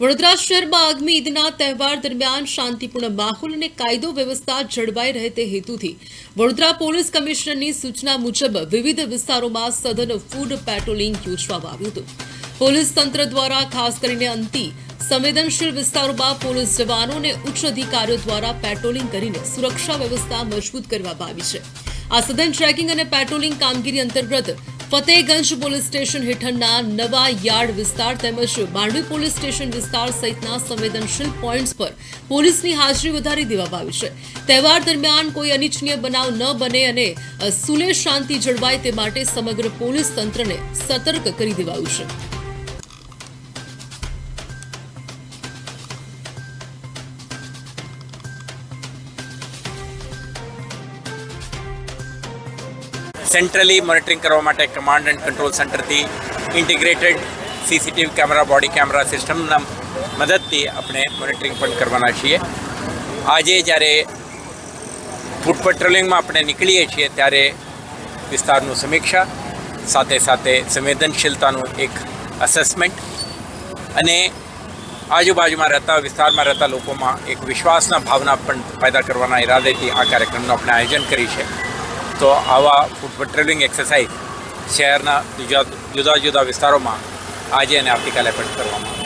વડોદરા શહેરમાં આગામી ઈદના તહેવાર દરમિયાન શાંતિપૂર્ણ માહોલ અને કાયદો વ્યવસ્થા જળવાઈ રહે તે હેતુથી વડોદરા પોલીસ કમિશનરની સૂચના મુજબ વિવિધ વિસ્તારોમાં સઘન ફૂડ પેટ્રોલિંગ યોજવામાં આવ્યું હતું. પોલીસ તંત્ર દ્વારા ખાસ કરીને અંતિ સંવેદનશીલ વિસ્તારોમાં પોલીસ જવાનો અને ઉચ્ચ અધિકારીઓ દ્વારા પેટ્રોલિંગ કરીને સુરક્ષા વ્યવસ્થા મજબૂત કરવામાં આવી છે. આ સઘન ટ્રેકિંગ અને પેટ્રોલિંગ કામગીરી અંતર્ગત ફતેહગંજ પોલીસ સ્ટેશન હેઠળના નવા યાર્ડ વિસ્તાર તેમજ માંડવી પોલીસ સ્ટેશન વિસ્તાર સહિતના સંવેદનશીલ પોઈન્ટ્સ પર પોલીસની હાજરી વધારી દેવામાં આવી છે. તહેવાર દરમિયાન કોઈ અનિચ્છનીય બનાવ ન બને અને સુલેહ શાંતિ જળવાય તે માટે સમગ્ર પોલીસ તંત્રને સતર્ક કરી દેવાયું છે. સેન્ટ્રલી મોનિટરિંગ કરવા માટે કમાન્ડ એન્ડ કંટ્રોલ સેન્ટરથી integrated CCTV camera body camera સિસ્ટમના મદદથી આપણે મોનિટરિંગ પણ કરવાના છીએ. આજે જ્યારે ફૂડ પેટ્રોલિંગમાં આપણે નીકળીએ છીએ ત્યારે વિસ્તારનું સમીક્ષા સાથે સાથે સંવેદનશીલતાનું એક અસેસમેન્ટ અને આજુબાજુમાં રહેતા વિસ્તારમાં રહેતા લોકોમાં એક વિશ્વાસના ભાવના પણ પેદા કરવાના ઈરાદેથી આ કાર્યક્રમનું આપણે આયોજન કર્યું છે. તો આવા ફૂડ પેટ્રોલિંગ એક્સરસાઇઝ શહેરના જુદા જુદા વિસ્તારોમાં આજે અને આવતીકાલે પણ કરવામાં